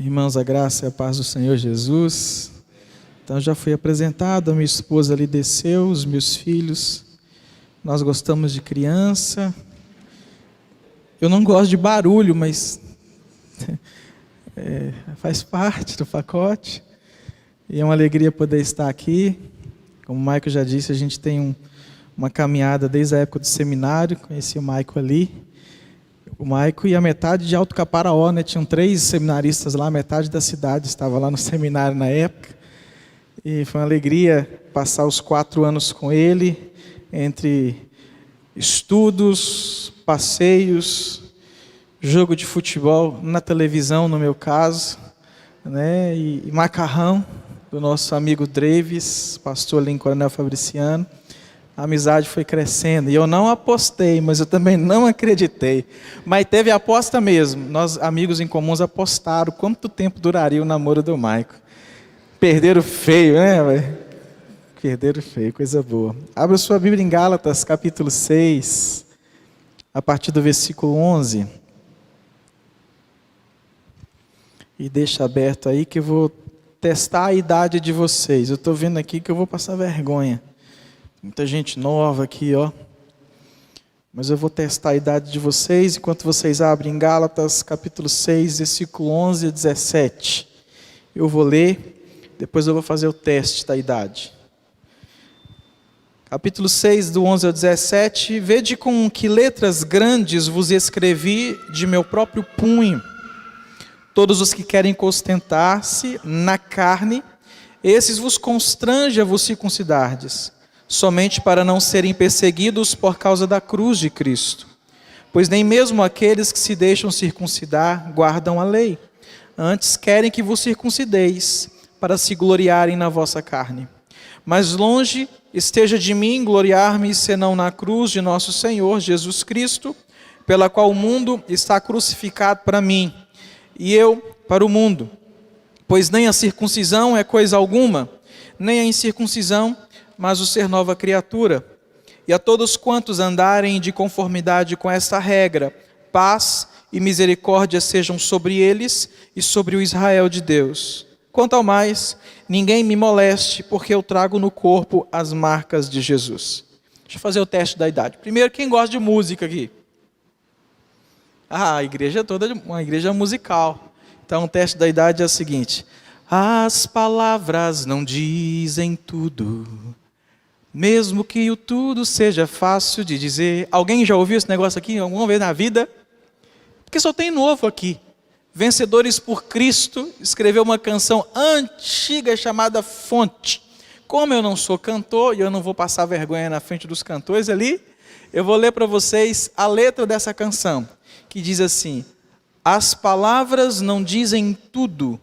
Irmãos, a graça e a paz do Senhor Jesus. Então já fui apresentado, a minha esposa ali desceu, os meus filhos. Nós gostamos de criança. Eu não gosto de barulho, mas faz parte do pacote. E é uma alegria poder estar aqui. Como o Maico já disse, a gente tem uma caminhada desde a época do seminário. Conheci o Maico ali. O Maico e a metade de Alto Caparaó, né? Tinham 3 seminaristas lá, metade da cidade estava lá no seminário na época. E foi uma alegria passar os 4 anos com ele, entre estudos, passeios, jogo de futebol na televisão, no meu caso, né? E macarrão do nosso amigo Dreves, pastor ali em Coronel Fabriciano. A amizade foi crescendo, e eu não apostei, mas eu também não acreditei. Mas teve aposta mesmo, nós amigos em comuns apostaram quanto tempo duraria o namoro do Maico. Perderam feio, né, velho? Perderam feio, coisa boa. Abra sua Bíblia em Gálatas, capítulo 6, a partir do versículo 11. E deixa aberto aí que eu vou testar a idade de vocês. Eu estou vendo aqui que eu vou passar vergonha. Muita gente nova aqui, ó. Mas eu vou testar a idade de vocês enquanto vocês abrem Gálatas, capítulo 6, versículo 11 a 17. Eu vou ler, depois eu vou fazer o teste da idade. Capítulo 6, do 11 ao 17. Vede com que letras grandes vos escrevi de meu próprio punho. Todos os que querem constentar-se na carne, esses vos constrange a vos circuncidardes, somente para não serem perseguidos por causa da cruz de Cristo. Pois nem mesmo aqueles que se deixam circuncidar guardam a lei. Antes querem que vos circuncideis, para se gloriarem na vossa carne. Mas longe esteja de mim gloriar-me, senão na cruz de nosso Senhor Jesus Cristo, pela qual o mundo está crucificado para mim, e eu para o mundo. Pois nem a circuncisão é coisa alguma, nem a incircuncisão, mas o ser nova criatura. E a todos quantos andarem de conformidade com esta regra, paz e misericórdia sejam sobre eles e sobre o Israel de Deus. Quanto ao mais, ninguém me moleste, porque eu trago no corpo as marcas de Jesus. Deixa eu fazer o teste da idade. Primeiro, quem gosta de música aqui? A igreja toda é uma igreja musical. Então, o teste da idade é o seguinte: as palavras não dizem tudo, mesmo que o tudo seja fácil de dizer. Alguém já ouviu esse negócio aqui alguma vez na vida? Porque só tem novo aqui. Vencedores por Cristo escreveu uma canção antiga chamada Fonte. Como eu não sou cantor e eu não vou passar vergonha na frente dos cantores ali, eu vou ler para vocês a letra dessa canção, que diz assim: as palavras não dizem tudo,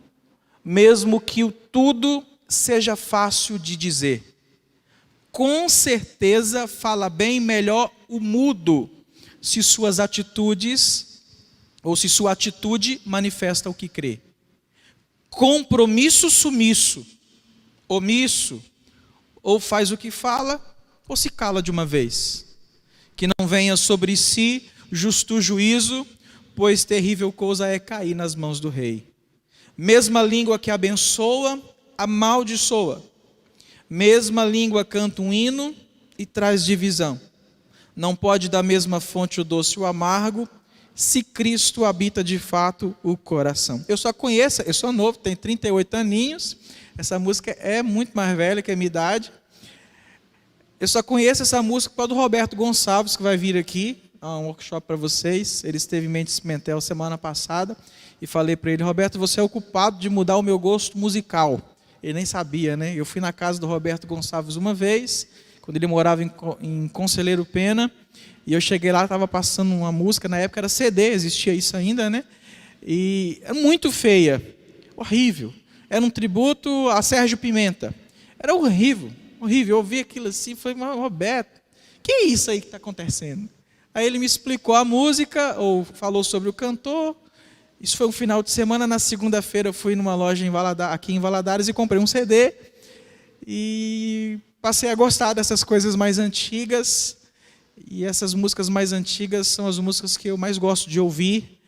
mesmo que o tudo seja fácil de dizer. Com certeza fala bem melhor o mudo, se suas atitudes, ou se sua atitude manifesta o que crê. Compromisso sumiço, omisso, ou faz o que fala, ou se cala de uma vez. Que não venha sobre si justo juízo, pois terrível coisa é cair nas mãos do rei. Mesma língua que abençoa, amaldiçoa. Mesma língua canta um hino e traz divisão. Não pode da mesma fonte o doce e o amargo, se Cristo habita de fato o coração. Eu sou novo, tenho 38 aninhos, essa música é muito mais velha que a minha idade. Eu só conheço essa música por causa do Roberto Gonçalves, que vai vir aqui, a um workshop para vocês. Ele esteve em Mendes Pimentel semana passada, e falei para ele: Roberto, você é o culpado de mudar o meu gosto musical. Ele nem sabia, né? Eu fui na casa do Roberto Gonçalves uma vez, quando ele morava em Conselheiro Pena, e eu cheguei lá, estava passando uma música, na época era CD, existia isso ainda, né? E é muito feia, horrível. Era um tributo a Sérgio Pimenta. Era horrível, horrível. Eu ouvi aquilo assim, falei: mas Roberto, que é isso aí que está acontecendo? Aí ele me explicou a música, ou falou sobre o cantor. Isso foi um final de semana. Na segunda-feira eu fui numa loja aqui em Valadares e comprei um CD. E passei a gostar dessas coisas mais antigas. E essas músicas mais antigas são as músicas que eu mais gosto de ouvir.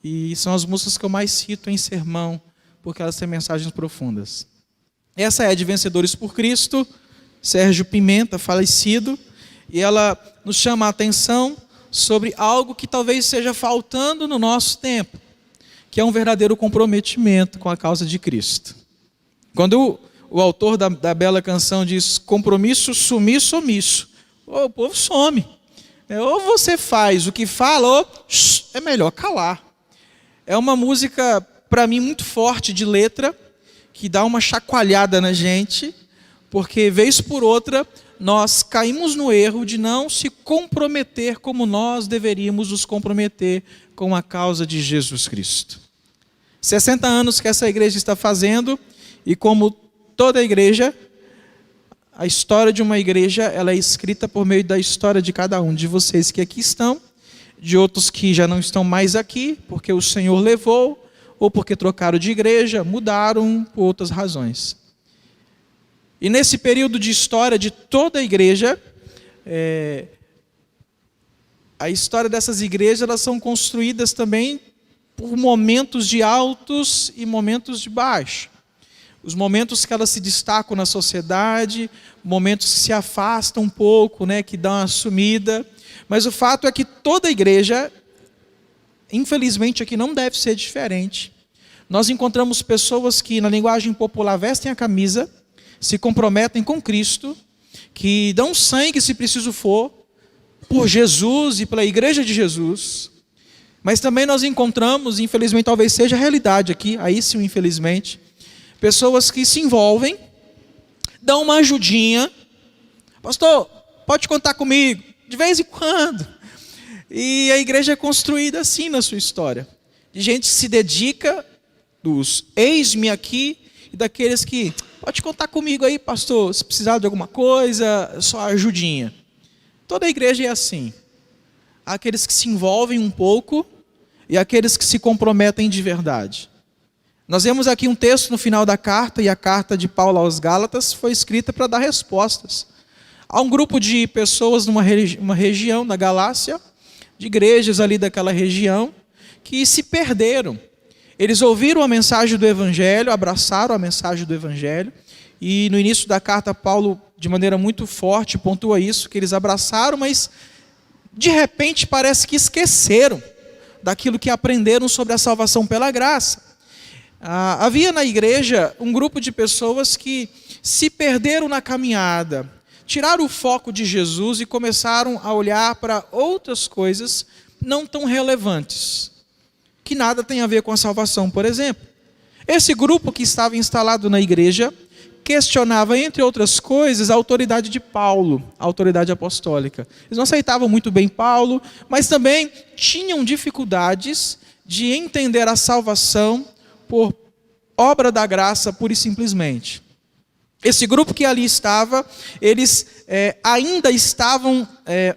E são as músicas que eu mais cito em sermão porque elas têm mensagens profundas. Essa é de Vencedores por Cristo, Sérgio Pimenta, falecido, e ela nos chama a atenção sobre algo que talvez esteja faltando no nosso tempo, que é um verdadeiro comprometimento com a causa de Cristo. Quando o autor da bela canção diz compromisso, sumiço, omisso, o povo some. Ou você faz o que fala, ou é melhor calar. É uma música, para mim, muito forte de letra, que dá uma chacoalhada na gente, porque, vez por outra, nós caímos no erro de não se comprometer como nós deveríamos nos comprometer com a causa de Jesus Cristo. 60 anos que essa igreja está fazendo, e como toda igreja, a história de uma igreja ela é escrita por meio da história de cada um de vocês que aqui estão, de outros que já não estão mais aqui, porque o Senhor levou, ou porque trocaram de igreja, mudaram por outras razões. E nesse período de história de toda a igreja, a história dessas igrejas elas são construídas também por momentos de altos e momentos de baixo. Os momentos que elas se destacam na sociedade, momentos que se afastam um pouco, que dão uma sumida. Mas o fato é que toda a igreja, infelizmente aqui não deve ser diferente. Nós encontramos pessoas que, na linguagem popular, vestem a camisa, se comprometem com Cristo, que dão sangue, se preciso for, por Jesus e pela igreja de Jesus. Mas também nós encontramos, infelizmente talvez seja a realidade aqui, aí sim, infelizmente, pessoas que se envolvem, dão uma ajudinha, pastor, pode contar comigo, de vez em quando. E a igreja é construída assim na sua história. De gente que se dedica, dos eis-me aqui, e daqueles que, pode contar comigo aí, pastor, se precisar de alguma coisa, só ajudinha. Toda a igreja é assim. Há aqueles que se envolvem um pouco, e aqueles que se comprometem de verdade. Nós vemos aqui um texto no final da carta, e a carta de Paulo aos Gálatas foi escrita para dar respostas. Há um grupo de pessoas numa região da Galácia, de igrejas ali daquela região, que se perderam. Eles ouviram a mensagem do Evangelho, abraçaram a mensagem do Evangelho, e no início da carta Paulo, de maneira muito forte, pontua isso, que eles abraçaram, mas de repente parece que esqueceram daquilo que aprenderam sobre a salvação pela graça. Havia na igreja um grupo de pessoas que se perderam na caminhada, tiraram o foco de Jesus e começaram a olhar para outras coisas não tão relevantes, que nada tem a ver com a salvação, por exemplo. Esse grupo que estava instalado na igreja questionava, entre outras coisas, a autoridade de Paulo, a autoridade apostólica. Eles não aceitavam muito bem Paulo, mas também tinham dificuldades de entender a salvação por obra da graça, pura e simplesmente. Esse grupo que ali estava, eles ainda estavam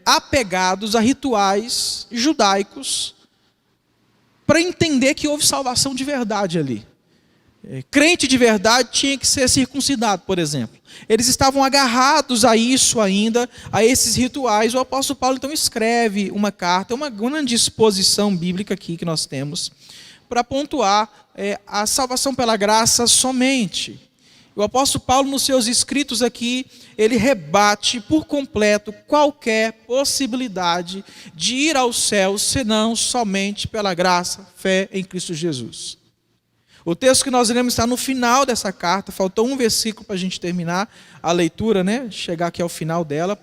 apegados a rituais judaicos para entender que houve salvação de verdade ali. Crente de verdade tinha que ser circuncidado, por exemplo. Eles estavam agarrados a isso ainda, a esses rituais. O apóstolo Paulo então escreve uma carta, uma grande exposição bíblica aqui que nós temos, para pontuar a salvação pela graça somente. O apóstolo Paulo, nos seus escritos aqui, ele rebate por completo qualquer possibilidade de ir ao céu, senão somente pela graça, fé em Cristo Jesus. O texto que nós iremos está no final dessa carta, faltou um versículo para a gente terminar a leitura, chegar aqui ao final dela.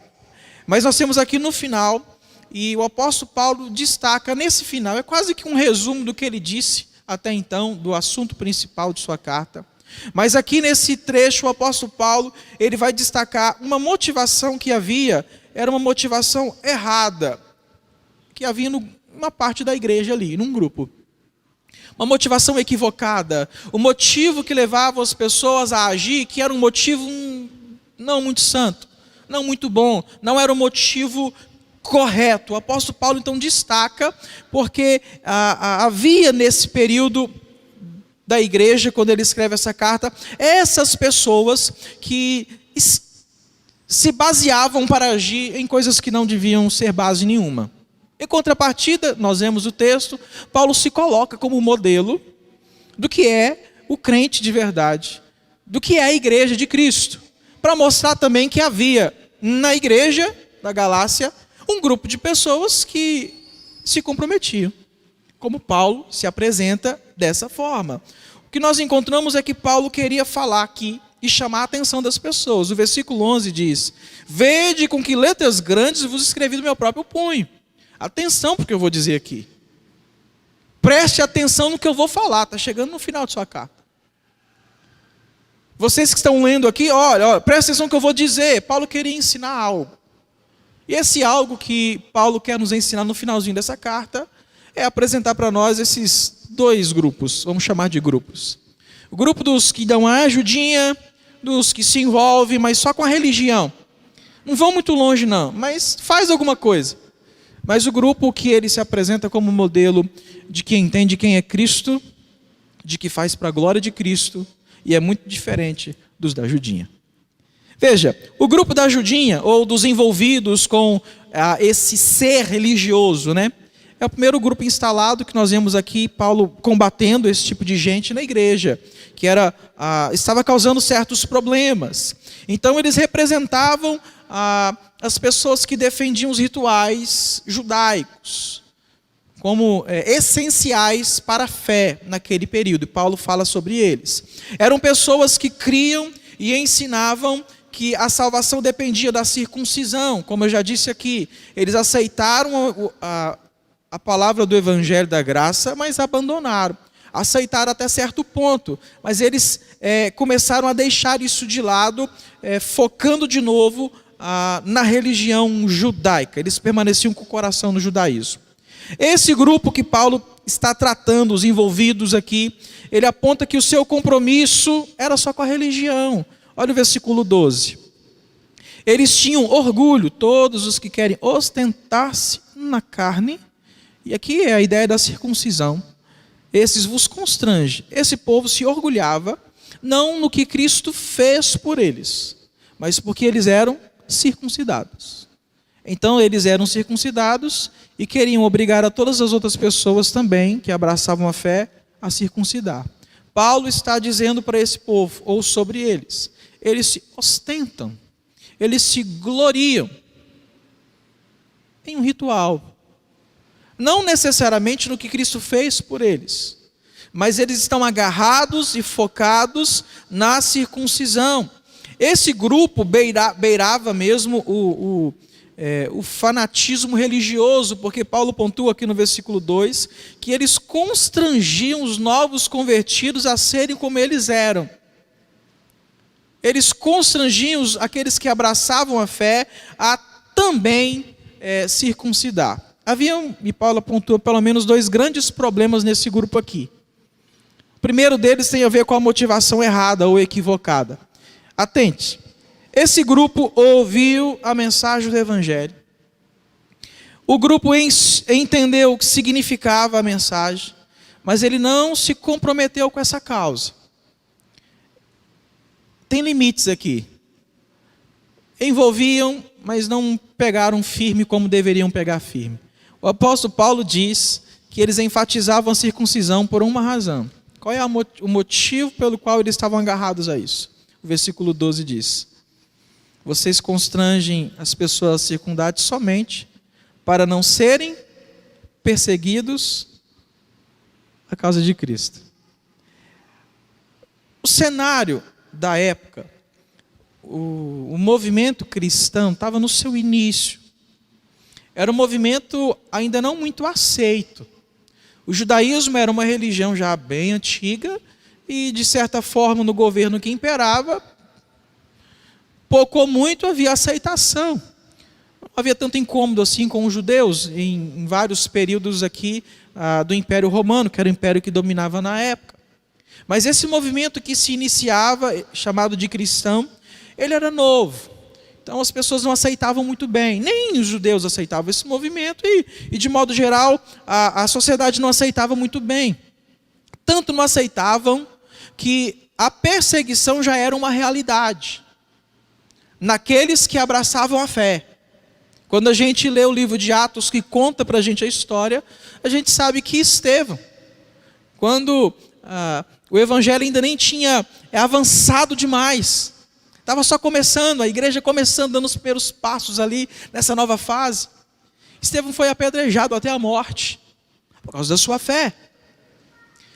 Mas nós temos aqui no final, e o apóstolo Paulo destaca nesse final, é quase que um resumo do que ele disse até então, do assunto principal de sua carta. Mas aqui nesse trecho, o apóstolo Paulo, ele vai destacar uma motivação que havia, era uma motivação errada, que havia numa parte da igreja ali, num grupo. Uma motivação equivocada, o motivo que levava as pessoas a agir, que era um motivo não muito santo, não muito bom, não era um motivo correto. O apóstolo Paulo então destaca, porque havia nesse período da igreja, quando ele escreve essa carta, essas pessoas que se baseavam para agir em coisas que não deviam ser base nenhuma. Em contrapartida, nós vemos o texto, Paulo se coloca como modelo do que é o crente de verdade, do que é a igreja de Cristo, para mostrar também que havia na igreja da Galácia um grupo de pessoas que se comprometiam, como Paulo se apresenta dessa forma. O que nós encontramos é que Paulo queria falar aqui e chamar a atenção das pessoas. O versículo 11 diz: vede com que letras grandes vos escrevi do meu próprio punho. Atenção porque eu vou dizer aqui. Preste atenção no que eu vou falar, está chegando no final de sua carta. Vocês que estão lendo aqui, olha, preste atenção no que eu vou dizer. Paulo queria ensinar algo. E esse algo que Paulo quer nos ensinar no finalzinho dessa carta é apresentar para nós esses dois grupos, vamos chamar de grupos. O grupo dos que dão a ajudinha, dos que se envolvem, mas só com a religião. Não vão muito longe não, mas faz alguma coisa. Mas o grupo que ele se apresenta como modelo de quem entende quem é Cristo, de que faz para a glória de Cristo, e é muito diferente dos da ajudinha. Veja, o grupo da ajudinha, ou dos envolvidos com esse ser religioso, né? É o primeiro grupo instalado que nós vemos aqui, Paulo combatendo esse tipo de gente na igreja, que estava causando certos problemas. Então eles representavam as pessoas que defendiam os rituais judaicos, como essenciais para a fé naquele período, e Paulo fala sobre eles. Eram pessoas que criam e ensinavam que a salvação dependia da circuncisão, como eu já disse aqui. Eles aceitaram a palavra do evangelho da graça, mas abandonaram. Aceitaram até certo ponto, mas eles começaram a deixar isso de lado, focando de novo na religião judaica. Eles permaneciam com o coração no judaísmo. Esse grupo que Paulo está tratando, os envolvidos aqui, ele aponta que o seu compromisso era só com a religião. Olha o versículo 12. Eles tinham orgulho, todos os que querem ostentar-se na carne, e aqui é a ideia da circuncisão. Esses vos constrange. Esse povo se orgulhava, não no que Cristo fez por eles, mas porque eles eram circuncidados. Então eles eram circuncidados e queriam obrigar a todas as outras pessoas também, que abraçavam a fé, a circuncidar. Paulo está dizendo para esse povo, ou sobre eles se ostentam, eles se gloriam em um ritual. Não necessariamente no que Cristo fez por eles, mas eles estão agarrados e focados na circuncisão. Esse grupo beirava mesmo o fanatismo religioso, porque Paulo pontua aqui no versículo 2, que eles constrangiam os novos convertidos a serem como eles eram. Eles constrangiam aqueles que abraçavam a fé a também circuncidar. Havia, e Paulo apontou, pelo menos dois grandes problemas nesse grupo aqui. O primeiro deles tem a ver com a motivação errada ou equivocada. Atente. Esse grupo ouviu a mensagem do Evangelho. O grupo entendeu o que significava a mensagem, mas ele não se comprometeu com essa causa. Tem limites aqui. Envolviam, mas não pegaram firme como deveriam pegar firme. O apóstolo Paulo diz que eles enfatizavam a circuncisão por uma razão. Qual é o motivo pelo qual eles estavam agarrados a isso? O versículo 12 diz: vocês constrangem as pessoas a circundar somente para não serem perseguidos a causa de Cristo. O cenário da época, o movimento cristão estava no seu início. Era um movimento ainda não muito aceito. O judaísmo era uma religião já bem antiga e, de certa forma, no governo que imperava, pouco ou muito havia aceitação. Não havia tanto incômodo assim com os judeus em vários períodos aqui do Império Romano, que era o império que dominava na época. Mas esse movimento que se iniciava, chamado de cristão, ele era novo. Então as pessoas não aceitavam muito bem, nem os judeus aceitavam esse movimento e de modo geral, a sociedade não aceitava muito bem. Tanto não aceitavam que a perseguição já era uma realidade naqueles que abraçavam a fé. Quando a gente lê o livro de Atos, que conta para a gente a história, a gente sabe que Estevão, quando o evangelho ainda nem tinha avançado demais. Estava só começando, a igreja começando, dando os primeiros passos ali nessa nova fase. Estevão foi apedrejado até a morte, por causa da sua fé.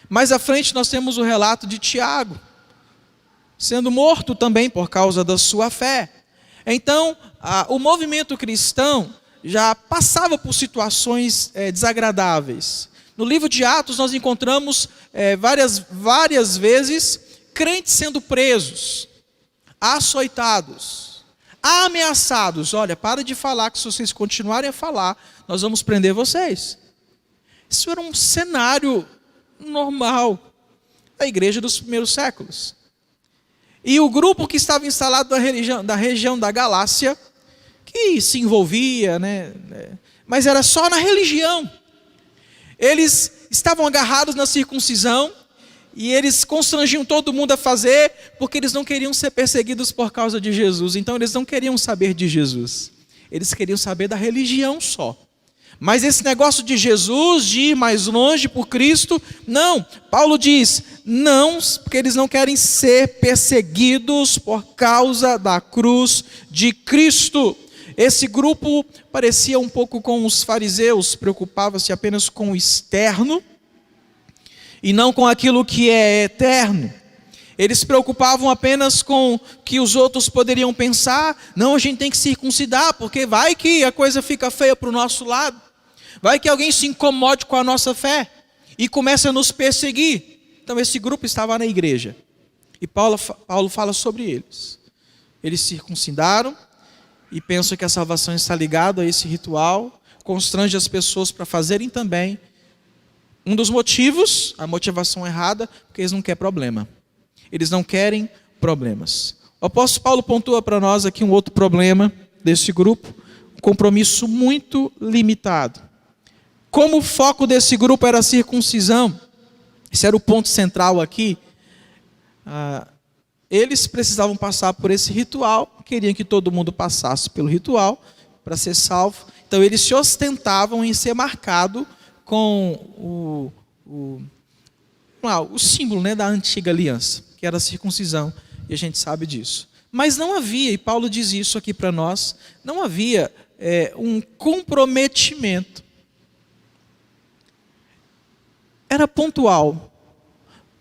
Mais à frente nós temos o relato de Tiago, sendo morto também por causa da sua fé. Então, o movimento cristão já passava por situações desagradáveis. No livro de Atos nós encontramos várias vezes crentes sendo presos, açoitados, ameaçados. Olha, para de falar, que se vocês continuarem a falar, nós vamos prender vocês. Isso era um cenário normal da igreja dos primeiros séculos. E o grupo que estava instalado da região da Galácia, que se envolvia, mas era só na religião. Eles estavam agarrados na circuncisão, e eles constrangiam todo mundo a fazer, porque eles não queriam ser perseguidos por causa de Jesus. Então eles não queriam saber de Jesus, eles queriam saber da religião só. Mas esse negócio de Jesus, de ir mais longe por Cristo, não. Paulo diz, não, porque eles não querem ser perseguidos por causa da cruz de Cristo. Esse grupo parecia um pouco com os fariseus, preocupava-se apenas com o externo e não com aquilo que é eterno. Eles se preocupavam apenas com o que os outros poderiam pensar. Não, a gente tem que circuncidar, porque vai que a coisa fica feia para o nosso lado. Vai que alguém se incomode com a nossa fé e comece a nos perseguir. Então esse grupo estava na igreja. E Paulo fala sobre eles. Eles circuncidaram e pensam que a salvação está ligada a esse ritual. Constrange as pessoas para fazerem também. Um dos motivos, a motivação errada, porque eles não querem problema. Eles não querem problemas. O apóstolo Paulo pontua para nós aqui um outro problema desse grupo. Um compromisso muito limitado. Como o foco desse grupo era a circuncisão, esse era o ponto central aqui, eles precisavam passar por esse ritual, queriam que todo mundo passasse pelo ritual para ser salvo. Então eles se ostentavam em ser marcado com o símbolo da antiga aliança, que era a circuncisão, e a gente sabe disso. Mas não havia, e Paulo diz isso aqui para nós, não havia um comprometimento. Era pontual.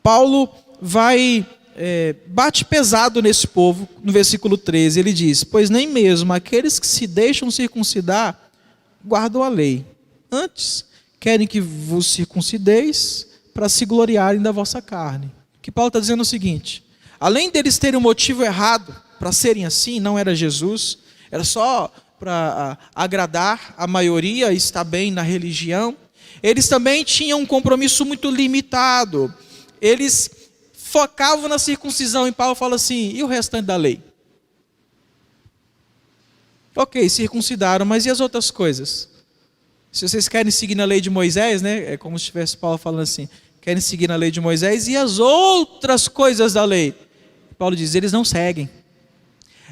Paulo bate pesado nesse povo, no versículo 13, ele diz, pois nem mesmo aqueles que se deixam circuncidar, guardam a lei. Antes, querem que vos circuncideis, para se gloriarem da vossa carne. O que Paulo está dizendo é o seguinte, além deles terem um motivo errado, para serem assim, não era Jesus, era só para agradar a maioria, estar bem na religião, eles também tinham um compromisso muito limitado. Eles focavam na circuncisão. E Paulo fala assim, e o restante da lei? Ok, circuncidaram, mas e as outras coisas? Se vocês querem seguir na lei de Moisés, é como se estivesse Paulo falando assim, querem seguir na lei de Moisés, e as outras coisas da lei? Paulo diz, eles não seguem.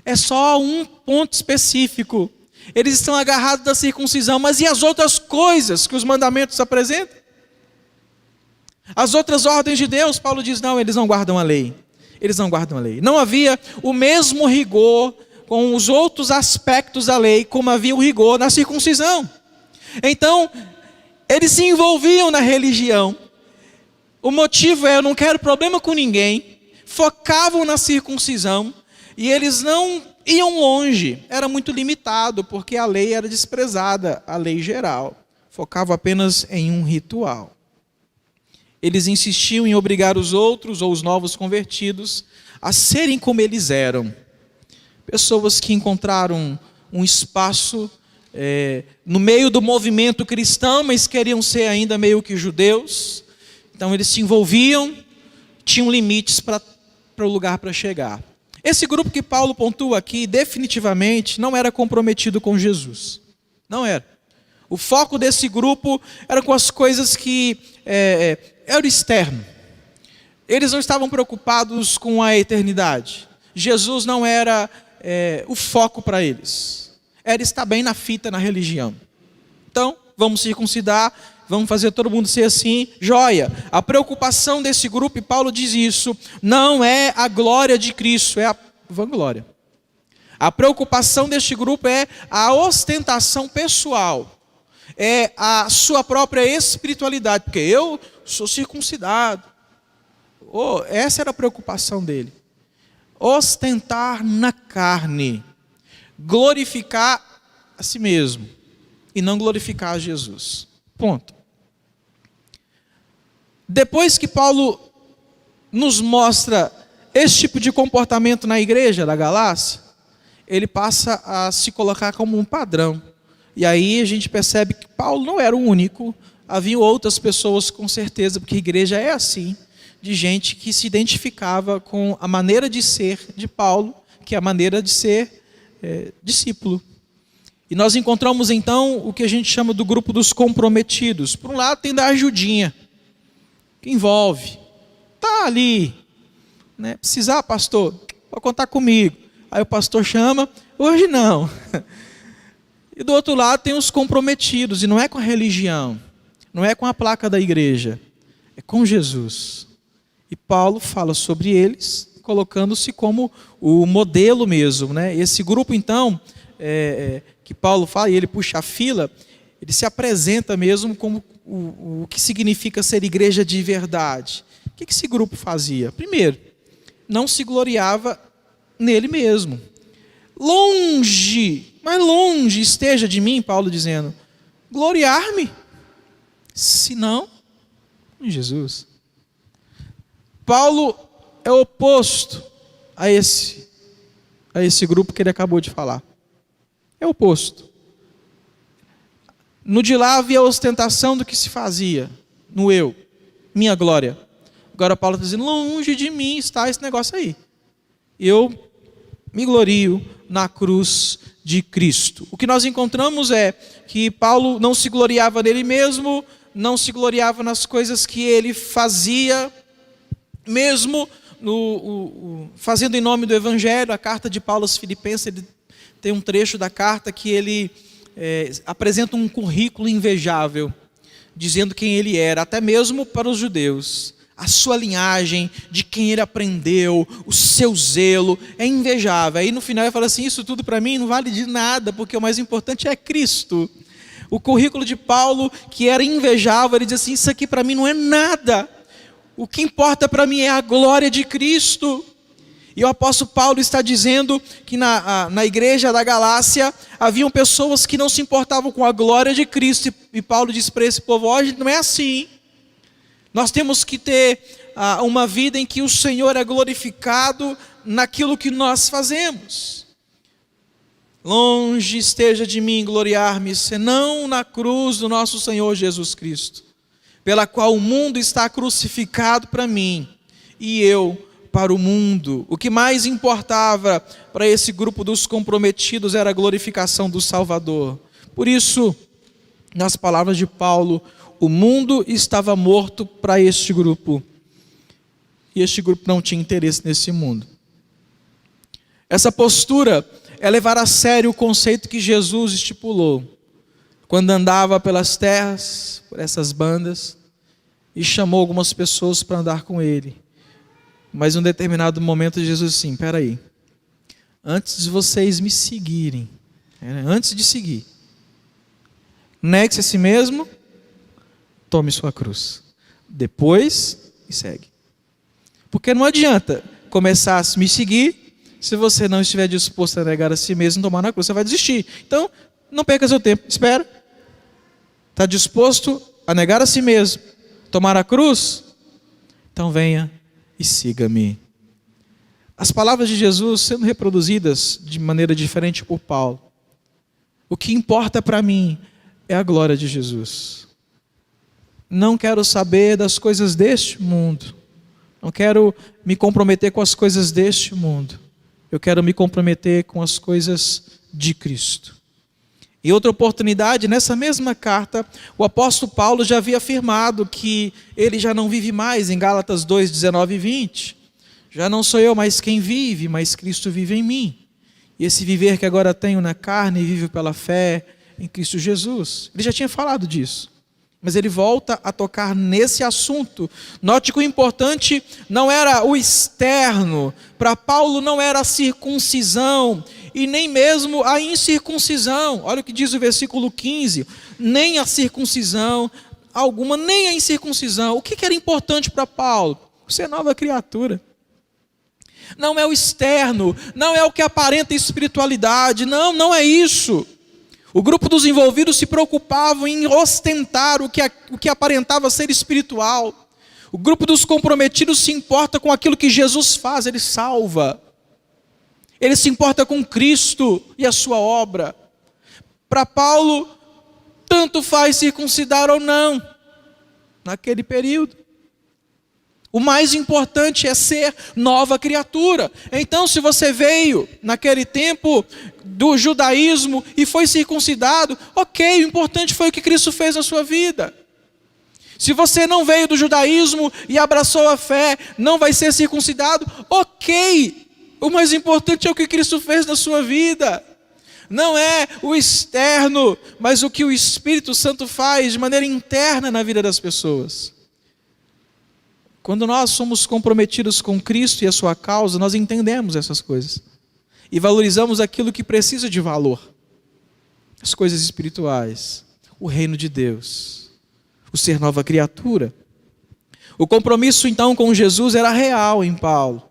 É só um ponto específico. Eles estão agarrados da circuncisão, mas e as outras coisas que os mandamentos apresentam? As outras ordens de Deus, Paulo diz, não, eles não guardam a lei. Eles não guardam a lei. Não havia o mesmo rigor com os outros aspectos da lei, como havia o rigor na circuncisão. Então, eles se envolviam na religião. O motivo eu não quero problema com ninguém. Focavam na circuncisão, e eles não iam longe, era muito limitado, porque a lei era desprezada, a lei geral. Focava apenas em um ritual. Eles insistiam em obrigar os outros, ou os novos convertidos, a serem como eles eram. Pessoas que encontraram um espaço no meio do movimento cristão, mas queriam ser ainda meio que judeus. Então eles se envolviam, tinham limites para o lugar para chegar. Esse grupo que Paulo pontua aqui, definitivamente, não era comprometido com Jesus. Não era. O foco desse grupo era com as coisas que eram externo. Eles não estavam preocupados com a eternidade. Jesus não era o foco para eles. Era estar bem na fita, na religião. Então, vamos circuncidar, vamos fazer todo mundo ser assim, joia. A preocupação desse grupo, e Paulo diz isso, não é a glória de Cristo, é a vanglória. A preocupação deste grupo é a ostentação pessoal, é a sua própria espiritualidade, porque eu sou circuncidado. Essa era a preocupação dele. Ostentar na carne, glorificar a si mesmo e não glorificar a Jesus. Ponto. Depois que Paulo nos mostra esse tipo de comportamento na igreja da Galácia, ele passa a se colocar como um padrão. E aí a gente percebe que Paulo não era o único, havia outras pessoas com certeza, porque a igreja é assim, de gente que se identificava com a maneira de ser de Paulo, que é a maneira de ser discípulo. E nós encontramos então o que a gente chama do grupo dos comprometidos. Por um lado tem da ajudinha, que envolve, está ali, né? Precisar, pastor, pode contar comigo. Aí o pastor chama, hoje não. E do outro lado tem os comprometidos, e não é com a religião, não é com a placa da igreja, é com Jesus. E Paulo fala sobre eles, colocando-se como o modelo mesmo, né? Esse grupo então, que Paulo fala, e ele puxa a fila, ele se apresenta mesmo como o que significa ser igreja de verdade. O que esse grupo fazia? Primeiro, não se gloriava nele mesmo. Longe, mas longe esteja de mim, Paulo dizendo, gloriar-me, senão em Jesus. Paulo é oposto a esse grupo que ele acabou de falar. É oposto. No de lá havia a ostentação do que se fazia, no eu, minha glória. Agora Paulo está dizendo, longe de mim está esse negócio aí. Eu me glorio na cruz de Cristo. O que nós encontramos é que Paulo não se gloriava nele mesmo, não se gloriava nas coisas que ele fazia, mesmo fazendo em nome do Evangelho. A carta de Paulo aos Filipenses, ele tem um trecho da carta que ele apresenta um currículo invejável, dizendo quem ele era, até mesmo para os judeus. A sua linhagem, de quem ele aprendeu, o seu zelo, é invejável. Aí no final ele fala assim, isso tudo para mim não vale de nada, porque o mais importante é Cristo. O currículo de Paulo, que era invejável, ele diz assim, isso aqui para mim não é nada. O que importa para mim é a glória de Cristo. E o apóstolo Paulo está dizendo que na igreja da Galácia haviam pessoas que não se importavam com a glória de Cristo. E Paulo diz para esse povo, hoje não é assim. Nós temos que ter uma vida em que o Senhor é glorificado naquilo que nós fazemos. Longe esteja de mim gloriar-me, senão na cruz do nosso Senhor Jesus Cristo, pela qual o mundo está crucificado para mim, e eu para o mundo. O que mais importava para esse grupo dos comprometidos era a glorificação do Salvador. Por isso, nas palavras de Paulo, o mundo estava morto para este grupo. E este grupo não tinha interesse nesse mundo. Essa postura é levar a sério o conceito que Jesus estipulou, quando andava pelas terras, por essas bandas, e chamou algumas pessoas para andar com ele. Mas em um determinado momento Jesus disse assim, espera aí, antes de vocês me seguirem, antes de seguir, negue-se a si mesmo, tome sua cruz, depois me segue. Porque não adianta começar a me seguir, se você não estiver disposto a negar a si mesmo e tomar na cruz, você vai desistir. Então, não perca seu tempo, espera. Está disposto a negar a si mesmo, tomar a cruz? Então venha e siga-me. As palavras de Jesus sendo reproduzidas de maneira diferente por Paulo. O que importa para mim é a glória de Jesus. Não quero saber das coisas deste mundo. Não quero me comprometer com as coisas deste mundo. Eu quero me comprometer com as coisas de Cristo. Em outra oportunidade, nessa mesma carta, o apóstolo Paulo já havia afirmado que ele já não vive mais, em Gálatas 2, 19 e 20. Já não sou eu mais quem vive, mas Cristo vive em mim. E esse viver que agora tenho na carne, vivo pela fé em Cristo Jesus. Ele já tinha falado disso. Mas ele volta a tocar nesse assunto. Note que o importante não era o externo. Para Paulo não era a circuncisão e nem mesmo a incircuncisão. Olha o que diz o versículo 15. Nem a circuncisão alguma, nem a incircuncisão. O que era importante para Paulo? Ser nova criatura. Não é o externo, não é o que aparenta espiritualidade. Não é isso. O grupo dos envolvidos se preocupava em ostentar o que aparentava ser espiritual. O grupo dos comprometidos se importa com aquilo que Jesus faz, ele salva. Ele se importa com Cristo e a sua obra. Para Paulo, tanto faz circuncidar ou não, naquele período. O mais importante é ser nova criatura. Então, se você veio naquele tempo do judaísmo e foi circuncidado, ok, o importante foi o que Cristo fez na sua vida. Se você não veio do judaísmo e abraçou a fé, não vai ser circuncidado, ok. O mais importante é o que Cristo fez na sua vida. Não é o externo, mas o que o Espírito Santo faz de maneira interna na vida das pessoas. Quando nós somos comprometidos com Cristo e a sua causa, nós entendemos essas coisas. E valorizamos aquilo que precisa de valor. As coisas espirituais, o reino de Deus, o ser nova criatura. O compromisso então com Jesus era real em Paulo.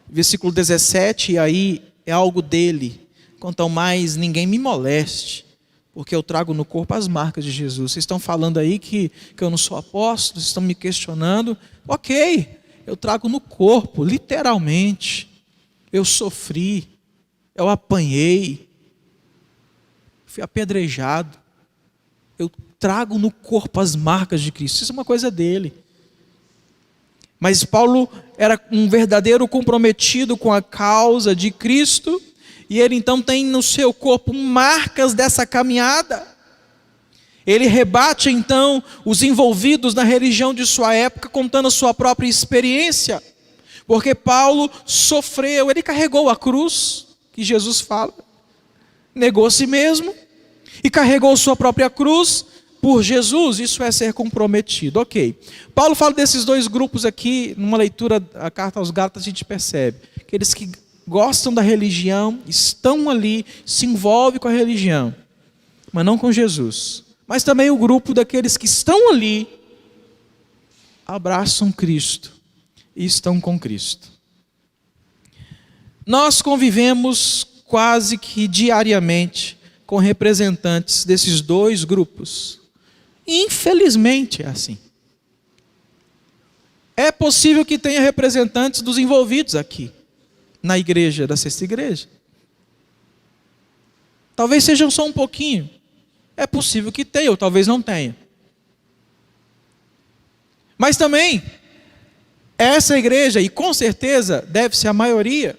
Versículo 17, e aí é algo dele. Quanto ao mais ninguém me moleste, porque eu trago no corpo as marcas de Jesus. Vocês estão falando aí que eu não sou apóstolo, vocês estão me questionando. Ok, eu trago no corpo, literalmente. Eu sofri, eu apanhei, fui apedrejado. Eu trago no corpo as marcas de Cristo. Isso é uma coisa dele. Mas Paulo era um verdadeiro comprometido com a causa de Cristo, e ele então tem no seu corpo marcas dessa caminhada. Ele rebate então os envolvidos na religião de sua época, contando a sua própria experiência. Porque Paulo sofreu, ele carregou a cruz, que Jesus fala, negou a si mesmo, e carregou sua própria cruz por Jesus. Isso é ser comprometido, ok. Paulo fala desses dois grupos aqui, numa leitura da carta aos Gálatas a gente percebe, aqueles que gostam da religião, estão ali, se envolvem com a religião, mas não com Jesus. Mas também o grupo daqueles que estão ali, abraçam Cristo e estão com Cristo. Nós convivemos quase que diariamente com representantes desses dois grupos. Infelizmente é assim. É possível que tenha representantes dos envolvidos aqui, na igreja, da Sexta Igreja. Talvez sejam só um pouquinho. É possível que tenha, ou talvez não tenha. Mas também, essa igreja, e com certeza deve ser a maioria,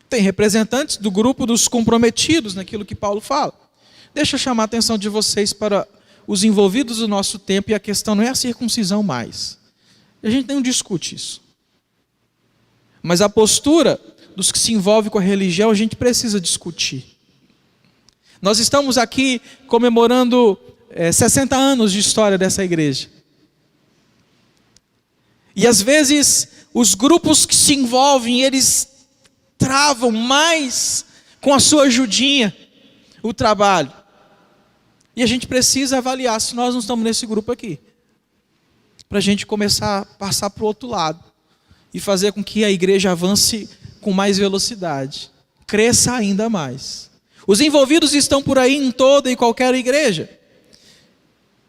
tem representantes do grupo dos comprometidos naquilo que Paulo fala. Deixa eu chamar a atenção de vocês para os envolvidos do nosso tempo, e a questão não é a circuncisão mais. A gente não discute isso. Mas a postura dos que se envolvem com a religião, a gente precisa discutir. Nós estamos aqui comemorando 60 anos de história dessa igreja. E às vezes, os grupos que se envolvem, eles travam mais com a sua ajudinha o trabalho. E a gente precisa avaliar se nós não estamos nesse grupo aqui. Para a gente começar a passar para o outro lado. E fazer com que a igreja avance com mais velocidade. Cresça ainda mais. Os envolvidos estão por aí em toda e qualquer igreja.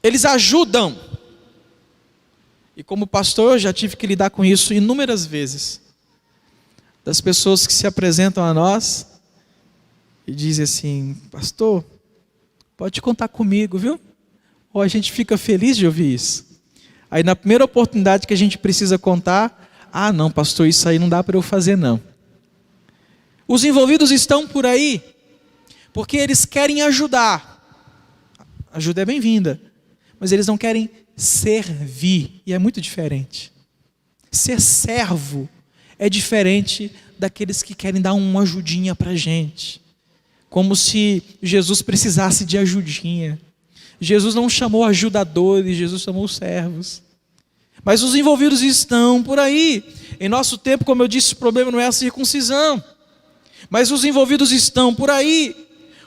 Eles ajudam. E como pastor, eu já tive que lidar com isso inúmeras vezes. Das pessoas que se apresentam a nós e dizem assim: pastor, pode contar comigo, viu? Ou a gente fica feliz de ouvir isso. Aí na primeira oportunidade que a gente precisa contar, ah não, pastor, isso aí não dá para eu fazer não. Os envolvidos estão por aí porque eles querem ajudar. Ajuda é bem-vinda, mas eles não querem servir, e é muito diferente. Ser servo é diferente daqueles que querem dar uma ajudinha para a gente, como se Jesus precisasse de ajudinha. Jesus não chamou ajudadores, Jesus chamou servos. Mas os envolvidos estão por aí. Em nosso tempo, como eu disse, o problema não é a circuncisão. Mas os envolvidos estão por aí.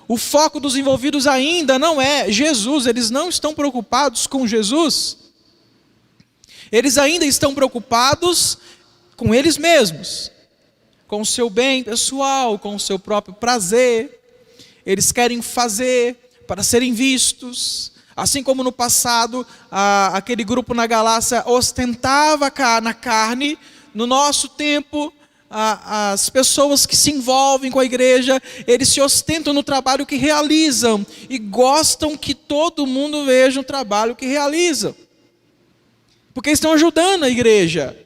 O foco dos envolvidos ainda não é Jesus. Eles não estão preocupados com Jesus. Eles ainda estão preocupados com eles mesmos. Com o seu bem pessoal, com o seu próprio prazer. Eles querem fazer para serem vistos. Assim como no passado, aquele grupo na Galácia ostentava na carne, no nosso tempo, as pessoas que se envolvem com a igreja, eles se ostentam no trabalho que realizam e gostam que todo mundo veja o trabalho que realizam, porque estão ajudando a igreja.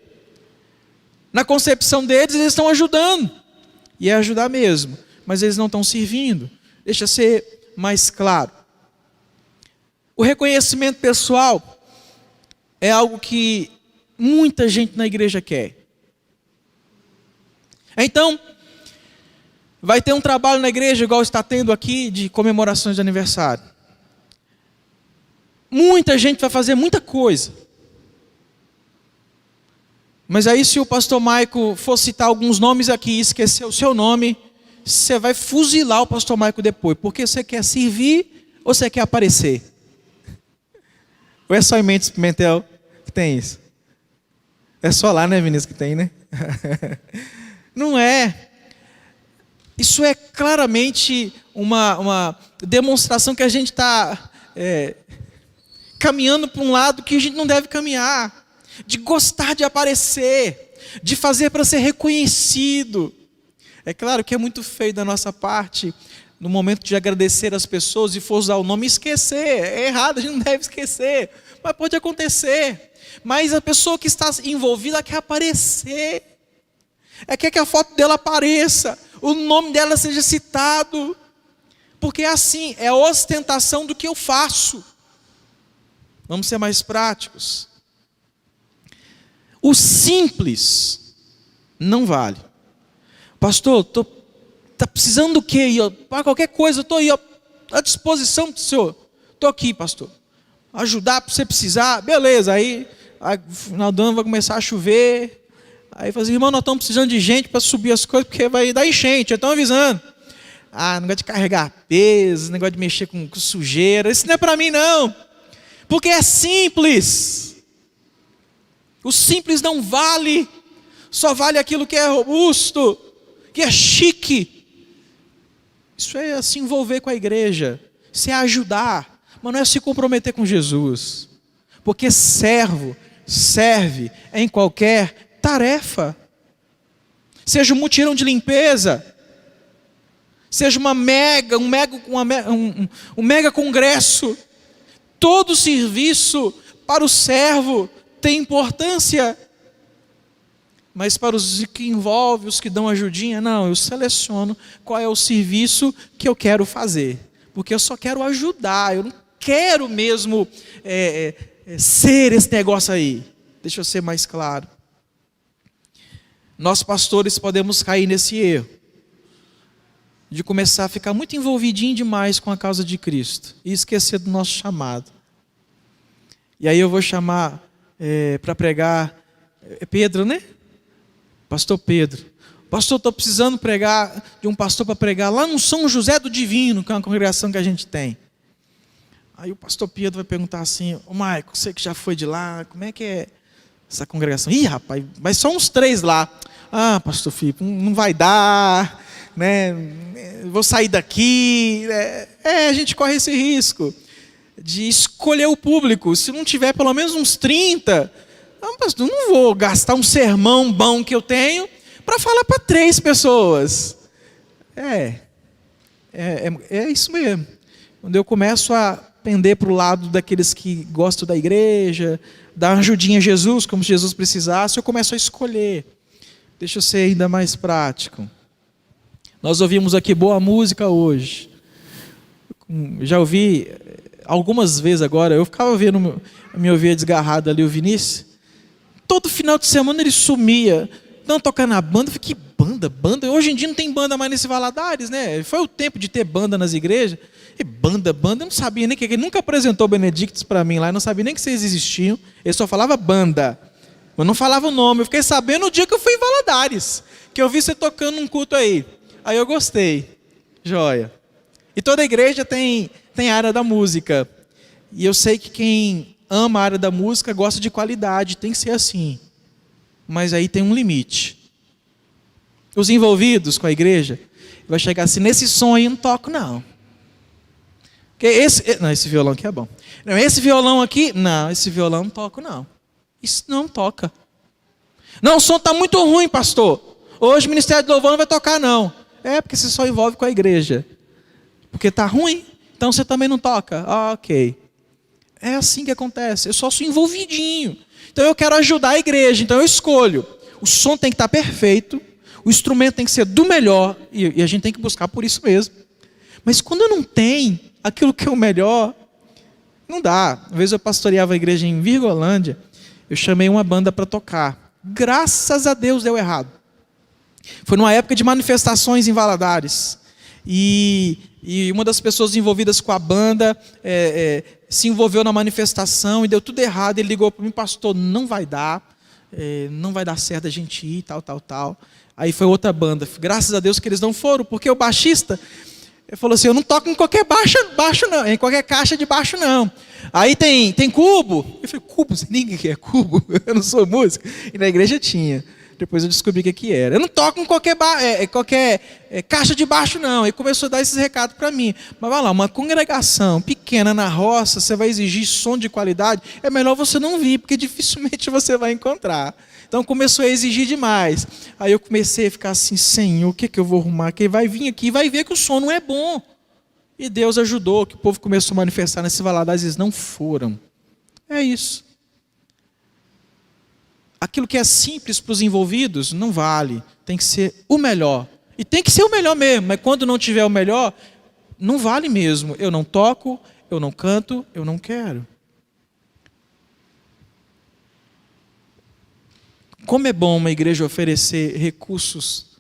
Na concepção deles, eles estão ajudando, e é ajudar mesmo, mas eles não estão servindo. Deixa eu ser mais claro. O reconhecimento pessoal é algo que muita gente na igreja quer. Então, vai ter um trabalho na igreja, igual está tendo aqui, de comemorações de aniversário. Muita gente vai fazer muita coisa. Mas aí, se o pastor Maico for citar alguns nomes aqui e esquecer o seu nome, você vai fuzilar o pastor Maico depois, porque você quer servir ou você quer aparecer? Ou é só em Mendes Pimentel que tem isso? É só lá, né, Vinícius, que tem, né? Não é. Isso é claramente uma demonstração que a gente está caminhando para um lado que a gente não deve caminhar. De gostar de aparecer, de fazer para ser reconhecido. É claro que é muito feio da nossa parte, no momento de agradecer as pessoas e for usar o nome, esquecer. É errado, a gente não deve esquecer. Mas pode acontecer. Mas a pessoa que está envolvida quer aparecer. Quer que a foto dela apareça. O nome dela seja citado. Porque é assim, é ostentação do que eu faço. Vamos ser mais práticos. O simples não vale. Pastor, está precisando do quê? Para qualquer coisa, eu estou aí à disposição do senhor. Estou aqui, pastor. Ajudar para você precisar, beleza. Aí, no final do ano vai começar a chover. Aí fala assim, irmão, nós estamos precisando de gente para subir as coisas, porque vai dar enchente, já estão avisando. Negócio de carregar peso, negócio de mexer com sujeira, isso não é para mim não. Porque é simples. O simples não vale. Só vale aquilo que é robusto, que é chique. Isso é se envolver com a igreja. Isso é ajudar. Mas não é se comprometer com Jesus. Porque servo serve em qualquer tarefa. Seja um mutirão de limpeza. Seja um mega congresso. Todo serviço para o servo tem importância. Mas para os que envolvem, os que dão ajudinha, não, eu seleciono qual é o serviço que eu quero fazer. Porque eu só quero ajudar, eu não quero mesmo ser esse negócio aí. Deixa eu ser mais claro. Nós pastores podemos cair nesse erro. De começar a ficar muito envolvidinho demais com a causa de Cristo. E esquecer do nosso chamado. E aí eu vou chamar para pregar Pedro, né? Pastor Pedro. Pastor, estou precisando pregar de um pastor para pregar lá no São José do Divino, que é uma congregação que a gente tem. Aí o pastor Pedro vai perguntar assim, Maico, você que já foi de lá, como é que é essa congregação? Ih, rapaz, mas só uns 3 lá. Pastor Filipe, não vai dar, né? Vou sair daqui. A gente corre esse risco de escolher o público. Se não tiver pelo menos uns 30, pastor, não vou gastar um sermão bom que eu tenho para falar para 3 pessoas. É isso mesmo. Quando eu começo a pender para o lado daqueles que gostam da igreja, dar uma ajudinha a Jesus, como se Jesus precisasse, eu começo a escolher. Deixa eu ser ainda mais prático. Nós ouvimos aqui boa música hoje. Já ouvi algumas vezes agora, eu ficava vendo minha ovelha desgarrada ali, o Vinícius. Todo final de semana ele sumia, não tocando na banda. Eu falei, que banda? Hoje em dia não tem banda mais nesse Valadares, né? Foi o tempo de ter banda nas igrejas. E banda, eu não sabia nem que ele nunca apresentou Benedictus para mim lá, eu não sabia nem que vocês existiam. Ele só falava banda, mas não falava o nome. Eu fiquei sabendo no dia que eu fui em Valadares, que eu vi você tocando um culto aí. Aí eu gostei, joia. E toda igreja tem área da música. E eu sei que quem ama a área da música gosta de qualidade, tem que ser assim. Mas aí tem um limite. Os envolvidos com a igreja vai chegar assim, nesse som aí eu não toco não. Porque esse violão aqui é bom. Não, esse violão aqui, não, esse violão não toco não. Isso não toca. Não, o som está muito ruim, pastor. Hoje o Ministério de Louvor não vai tocar não. É porque você só envolve com a igreja. Porque está ruim, então você também não toca. Ah, ok. É assim que acontece, eu só sou envolvidinho. Então eu quero ajudar a igreja, então eu escolho. O som tem que estar perfeito, o instrumento tem que ser do melhor, e a gente tem que buscar por isso mesmo. Mas quando não tem aquilo que é o melhor, não dá. Uma vez eu pastoreava a igreja em Virgolândia, eu chamei uma banda para tocar. Graças a Deus deu errado. Foi numa época de manifestações em Valadares. E uma das pessoas envolvidas com a banda se envolveu na manifestação e deu tudo errado. Ele ligou para mim, pastor, não vai dar certo a gente ir, tal. Aí foi outra banda. Graças a Deus que eles não foram, porque o baixista falou assim, eu não toco em qualquer baixo não, em qualquer caixa de baixo não. Aí tem cubo. Eu falei, cubo? Ninguém quer cubo? Eu não sou músico. E na igreja tinha. Depois eu descobri o que era. Eu não toco em qualquer caixa de baixo, não. E começou a dar esses recados para mim. Mas vai lá, uma congregação pequena na roça, você vai exigir som de qualidade, é melhor você não vir, porque dificilmente você vai encontrar. Então começou a exigir demais. Aí eu comecei a ficar assim, Senhor, o que eu vou arrumar? Quem vai vir aqui vai ver que o som não é bom. E Deus ajudou, que o povo começou a manifestar nesse Valadares, eles não foram. É isso. Aquilo que é simples para os envolvidos não vale, tem que ser o melhor. E tem que ser o melhor mesmo, mas quando não tiver o melhor, não vale mesmo. Eu não toco, eu não canto, eu não quero. Como é bom uma igreja oferecer recursos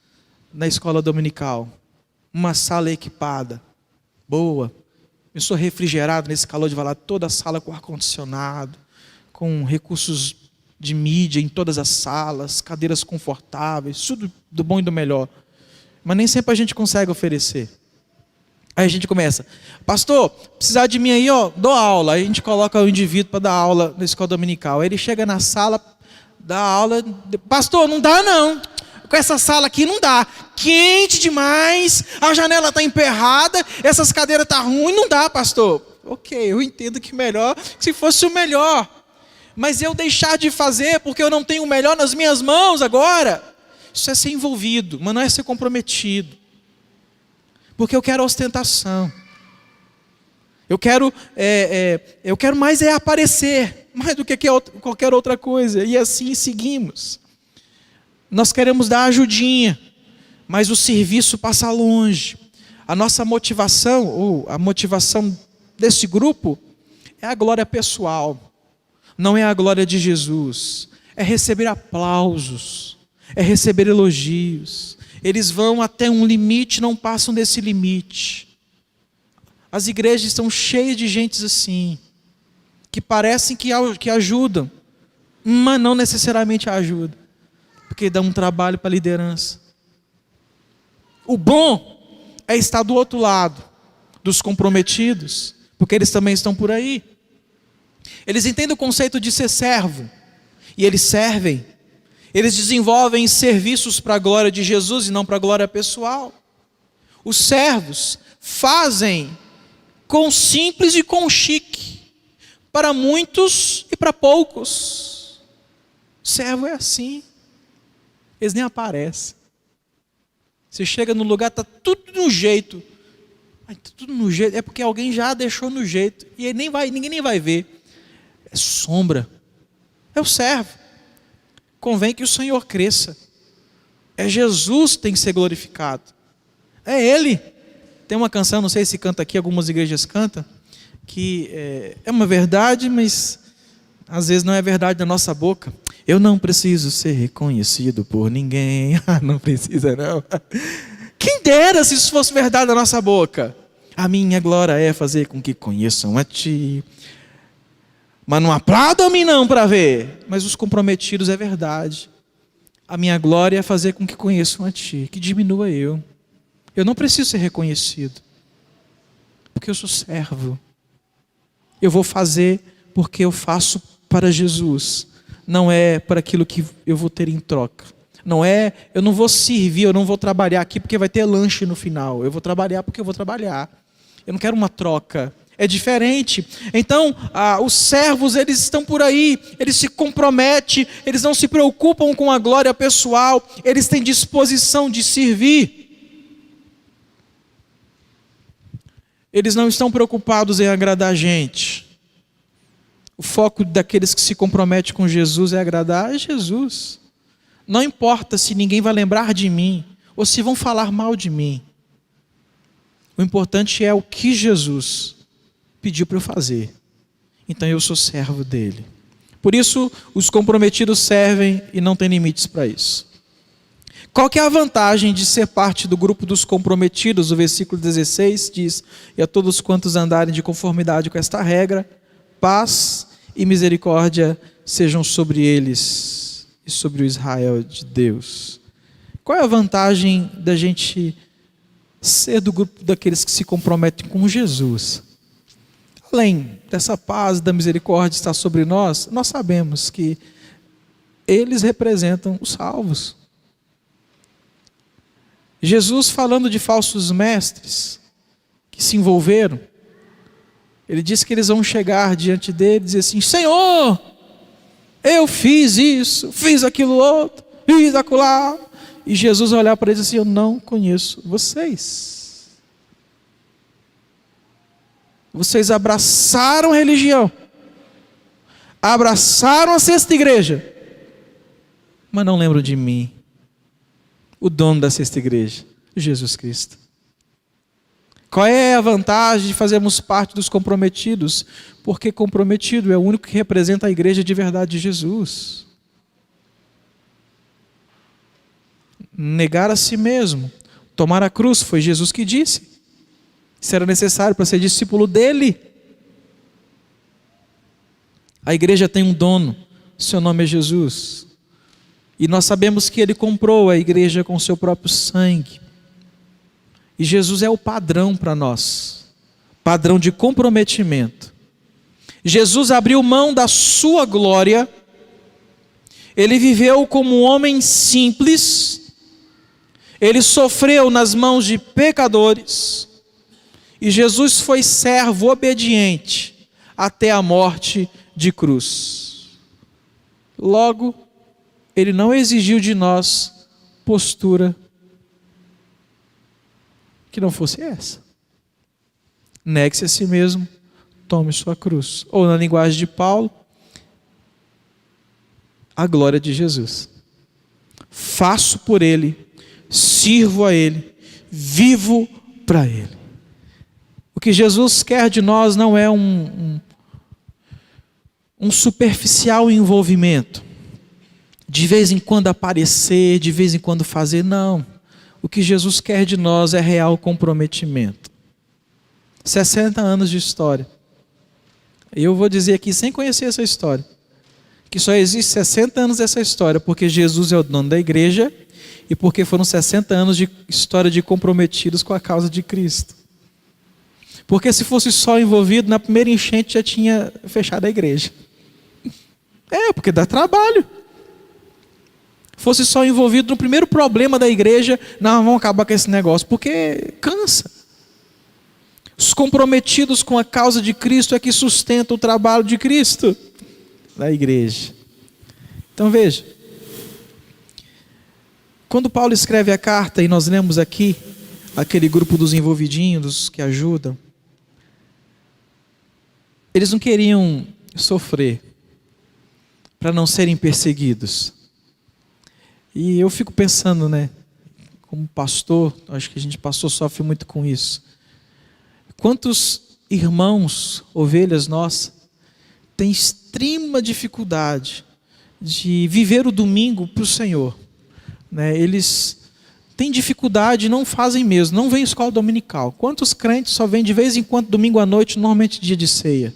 na escola dominical. Uma sala equipada, boa. Eu sou refrigerado nesse calor de Valadares, toda a sala com ar-condicionado, com recursos de mídia em todas as salas, cadeiras confortáveis, tudo do bom e do melhor. Mas nem sempre a gente consegue oferecer. Aí a gente começa, pastor, precisar de mim aí, ó, dou aula. Aí a gente coloca o indivíduo para dar aula na escola dominical. Aí ele chega na sala, dá aula, pastor, não dá não. Com essa sala aqui não dá. Quente demais, a janela está emperrada, essas cadeiras estão ruins, não dá, pastor. Ok, eu entendo que melhor se fosse o melhor. Mas eu deixar de fazer porque eu não tenho o melhor nas minhas mãos agora, isso é ser envolvido, mas não é ser comprometido. Porque eu quero ostentação. Eu quero mais aparecer, mais do que qualquer outra coisa. E assim seguimos. Nós queremos dar ajudinha, mas o serviço passa longe. A nossa motivação, ou a motivação desse grupo, é a glória pessoal. Não é a glória de Jesus, é receber aplausos, é receber elogios. Eles vão até um limite, não passam desse limite. As igrejas estão cheias de gente assim, que parecem que ajudam, mas não necessariamente ajudam, porque dão um trabalho para a liderança. O bom é estar do outro lado, dos comprometidos, porque eles também estão por aí. Eles entendem o conceito de ser servo, e eles servem. Eles desenvolvem serviços para a glória de Jesus e não para a glória pessoal. Os servos fazem com simples e com chique, para muitos e para poucos. Servo é assim, eles nem aparecem. Você chega no lugar, está tudo no jeito. Está tudo no jeito, é porque alguém já deixou no jeito, e ninguém nem vai ver. É sombra, é o servo. Convém que o Senhor cresça. É Jesus que tem que ser glorificado. É Ele. Tem uma canção, não sei se canta aqui, algumas igrejas cantam, que é uma verdade, mas às vezes não é verdade da nossa boca. Eu não preciso ser reconhecido por ninguém. Não precisa não. Quem dera se isso fosse verdade da nossa boca. A minha glória é fazer com que conheçam a Ti. Mas não aplaudam-me não para ver. Mas os comprometidos é verdade. A minha glória é fazer com que conheçam a Ti, que diminua eu. Eu não preciso ser reconhecido, porque eu sou servo. Eu vou fazer porque eu faço para Jesus. Não é para aquilo que eu vou ter em troca. Não é, eu não vou servir, eu não vou trabalhar aqui porque vai ter lanche no final. Eu vou trabalhar porque eu vou trabalhar. Eu não quero uma troca. É diferente. Então, os servos, eles estão por aí, eles se comprometem, eles não se preocupam com a glória pessoal, eles têm disposição de servir. Eles não estão preocupados em agradar a gente. O foco daqueles que se comprometem com Jesus é agradar a Jesus. Não importa se ninguém vai lembrar de mim, ou se vão falar mal de mim. O importante é o que Jesus pediu para eu fazer. Então eu sou servo dele. Por isso, os comprometidos servem e não tem limites para isso. Qual que é a vantagem de ser parte do grupo dos comprometidos? O versículo 16 diz: e a todos quantos andarem de conformidade com esta regra, paz e misericórdia sejam sobre eles e sobre o Israel de Deus. Qual é a vantagem da gente ser do grupo daqueles que se comprometem com Jesus? Além dessa paz e da misericórdia estar sobre nós, nós sabemos que eles representam os salvos. Jesus, falando de falsos mestres que se envolveram, ele disse que eles vão chegar diante dele e dizer assim: Senhor, eu fiz isso, fiz aquilo outro, fiz acolá. E Jesus vai olhar para eles assim: eu não conheço vocês. Vocês abraçaram a religião, abraçaram a sexta igreja, mas não lembram de mim, o dono da sexta igreja, Jesus Cristo. Qual é a vantagem de fazermos parte dos comprometidos? Porque comprometido é o único que representa a igreja de verdade de Jesus. Negar a si mesmo, tomar a cruz, foi Jesus que disse. Isso era necessário para ser discípulo dele. A igreja tem um dono, seu nome é Jesus. E nós sabemos que ele comprou a igreja com seu próprio sangue. E Jesus é o padrão para nós, padrão de comprometimento. Jesus abriu mão da sua glória, ele viveu como um homem simples, ele sofreu nas mãos de pecadores, e Jesus foi servo obediente até a morte de cruz. Logo, ele não exigiu de nós postura que não fosse essa. Negue-se a si mesmo, tome sua cruz. Ou na linguagem de Paulo, a glória de Jesus. Faço por ele, sirvo a ele, vivo para ele. O que Jesus quer de nós não é um superficial envolvimento, de vez em quando aparecer, de vez em quando fazer, não. O que Jesus quer de nós é real comprometimento. 60 anos de história. E eu vou dizer aqui, sem conhecer essa história, que só existe 60 anos dessa história, porque Jesus é o dono da igreja e porque foram 60 anos de história de comprometidos com a causa de Cristo. Porque se fosse só envolvido, na primeira enchente já tinha fechado a igreja. Porque dá trabalho. Fosse só envolvido no primeiro problema da igreja, não, vamos acabar com esse negócio, porque cansa. Os comprometidos com a causa de Cristo é que sustentam o trabalho de Cristo na igreja. Então veja, quando Paulo escreve a carta, e nós lemos aqui, aquele grupo dos envolvidinhos, dos que ajudam, eles não queriam sofrer para não serem perseguidos. E eu fico pensando, como pastor, acho que pastor sofre muito com isso. Quantos irmãos, ovelhas nossas, têm extrema dificuldade de viver o domingo para o Senhor. Eles tem dificuldade, não fazem mesmo, não vem escola dominical. Quantos crentes só vêm de vez em quando, domingo à noite, normalmente dia de ceia?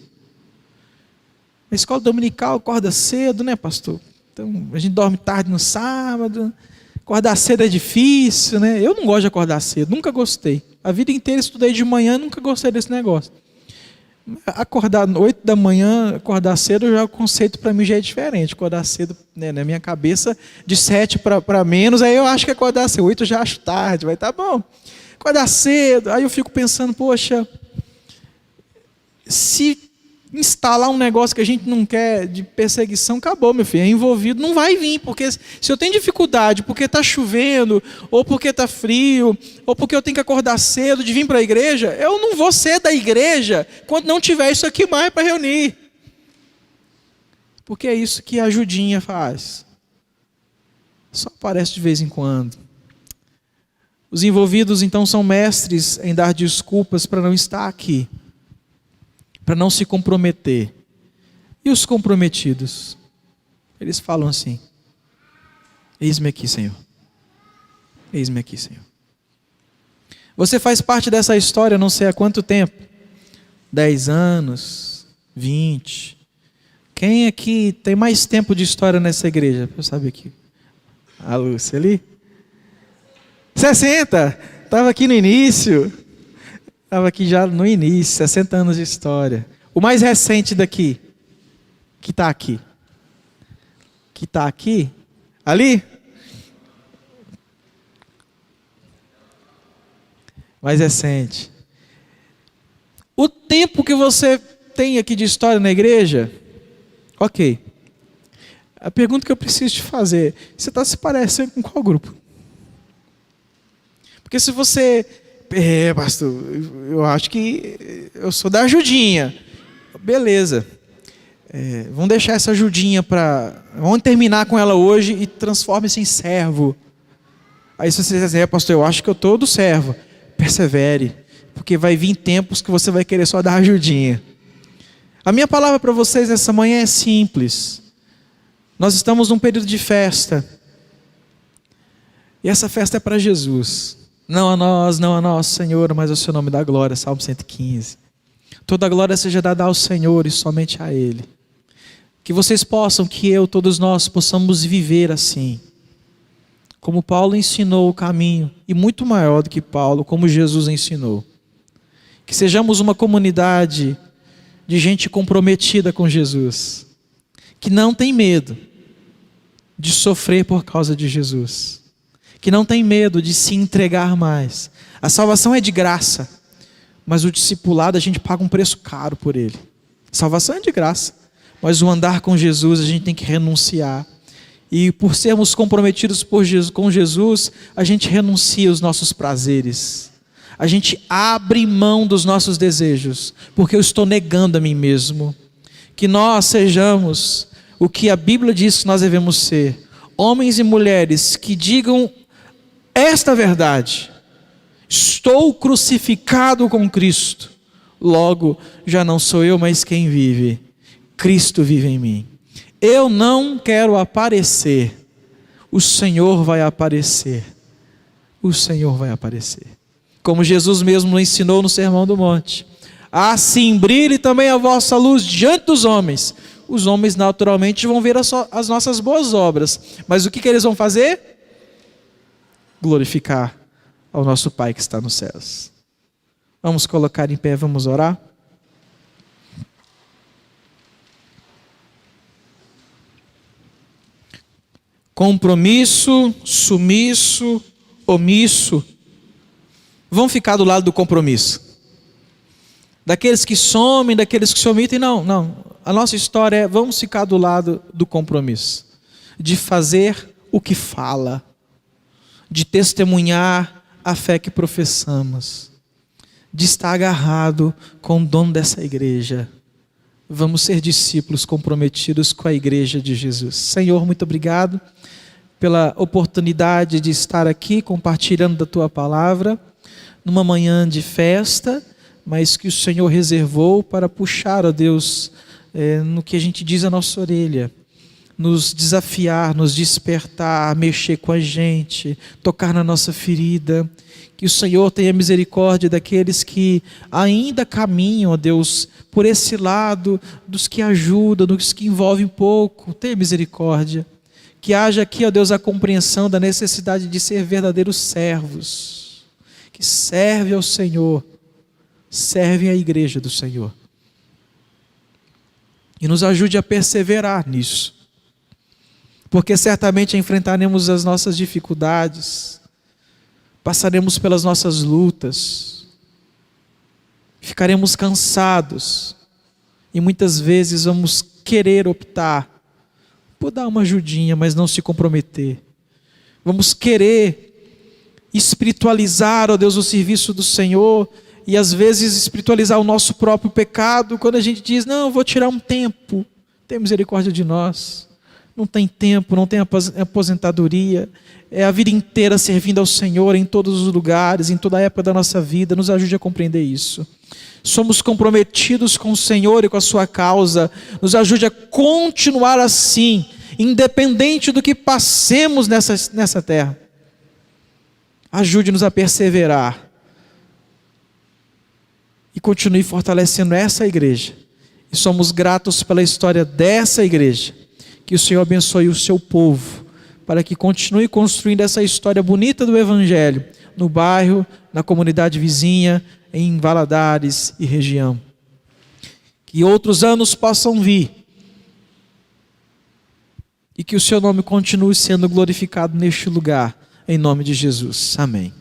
A escola dominical acorda cedo, né, pastor? Então, a gente dorme tarde no sábado, acordar cedo é difícil, né? Eu não gosto de acordar cedo, nunca gostei. A vida inteira estudei de manhã, nunca gostei desse negócio. Acordar 8 da manhã, acordar cedo, já o conceito para mim já é diferente. Acordar cedo, né, na minha cabeça, de 7 para menos, aí eu acho que acordar cedo. 8 eu já acho tarde, vai tá bom. Acordar cedo, aí eu fico pensando, poxa, se instalar um negócio que a gente não quer de perseguição, acabou, meu filho, é envolvido, não vai vir, porque se eu tenho dificuldade, porque está chovendo, ou porque está frio, ou porque eu tenho que acordar cedo de vir para a igreja, eu não vou ser da igreja quando não tiver isso aqui mais para reunir. Porque é isso que a ajudinha faz. Só aparece de vez em quando. Os envolvidos então são mestres em dar desculpas para não estar aqui, para não se comprometer. E os comprometidos? Eles falam assim: eis-me aqui, Senhor. Eis-me aqui, Senhor. Você faz parte dessa história não sei há quanto tempo? 10 anos, 20. Quem aqui tem mais tempo de história nessa igreja? Eu saber aqui. A Lúcia ali? 60. Estava aqui no início. Estava aqui já no início, 60 anos de história. O mais recente daqui, que está aqui. Que está aqui? Ali? Mais recente. O tempo que você tem aqui de história na igreja, ok. A pergunta que eu preciso te fazer, você está se parecendo com qual grupo? Porque se você... pastor, eu acho que eu sou da ajudinha. Beleza. Vamos deixar essa ajudinha para... Vamos terminar com ela hoje e transforme-se em servo. Aí se você dizer, pastor, eu acho que eu estou do servo. Persevere, porque vai vir tempos que você vai querer só dar ajudinha. A minha palavra para vocês nessa manhã é simples. Nós estamos num período de festa. E essa festa é para Jesus. Não a nós, Senhor, mas ao seu nome da glória. Salmo 115. Toda a glória seja dada ao Senhor e somente a Ele. Que vocês possam, que eu, todos nós, possamos viver assim. Como Paulo ensinou o caminho, e muito maior do que Paulo, como Jesus ensinou. Que sejamos uma comunidade de gente comprometida com Jesus. Que não tem medo de sofrer por causa de Jesus. Que não tem medo de se entregar mais. A salvação é de graça, mas o discipulado a gente paga um preço caro por ele. A salvação é de graça, mas o andar com Jesus a gente tem que renunciar. E por sermos comprometidos com Jesus, a gente renuncia os nossos prazeres. A gente abre mão dos nossos desejos, porque eu estou negando a mim mesmo. Que nós sejamos o que a Bíblia diz que nós devemos ser. Homens e mulheres que digam esta verdade: estou crucificado com Cristo, logo já não sou eu, mas quem vive, Cristo vive em mim. Eu não quero aparecer, o Senhor vai aparecer. O Senhor vai aparecer. Como Jesus mesmo nos ensinou no Sermão do Monte: assim brilhe também a vossa luz diante dos homens. Os homens naturalmente vão ver as nossas boas obras, mas o que eles vão fazer? Glorificar ao nosso Pai que está nos céus. Vamos colocar em pé, vamos orar? Compromisso, sumiço, omisso. Vão ficar do lado do compromisso. Daqueles que somem, daqueles que se omitem. Não. A nossa história é: vamos ficar do lado do compromisso. De fazer o que fala. De testemunhar a fé que professamos. De estar agarrado com o dono dessa igreja. Vamos ser discípulos comprometidos com a igreja de Jesus. Senhor, muito obrigado pela oportunidade de estar aqui compartilhando da Tua palavra, numa manhã de festa, mas que o Senhor reservou para puxar, ó Deus, no que a gente diz à nossa orelha. nos desafiar, nos despertar, mexer com a gente, tocar na nossa ferida. Que o Senhor tenha misericórdia daqueles que ainda caminham, ó Deus, por esse lado, dos que ajudam, dos que envolvem pouco. Tenha misericórdia. Que haja aqui, ó Deus, a compreensão da necessidade de ser verdadeiros servos, que servem ao Senhor, servem à igreja do Senhor. E nos ajude a perseverar nisso, porque certamente enfrentaremos as nossas dificuldades, passaremos pelas nossas lutas, ficaremos cansados, e muitas vezes vamos querer optar por dar uma ajudinha, mas não se comprometer. Vamos querer espiritualizar, ó Deus, o serviço do Senhor, e às vezes espiritualizar o nosso próprio pecado, quando a gente diz, não, eu vou tirar um tempo. Tenha misericórdia de nós. Não tem tempo, não tem aposentadoria, é a vida inteira servindo ao Senhor em todos os lugares, em toda a época da nossa vida. Nos ajude a compreender isso. Somos comprometidos com o Senhor e com a sua causa. Nos ajude a continuar assim, independente do que passemos nessa terra. Ajude-nos a perseverar e continue fortalecendo essa igreja. E somos gratos pela história dessa igreja. Que o Senhor abençoe o seu povo, para que continue construindo essa história bonita do Evangelho, no bairro, na comunidade vizinha, em Valadares e região. Que outros anos possam vir, e que o seu nome continue sendo glorificado neste lugar, em nome de Jesus. Amém.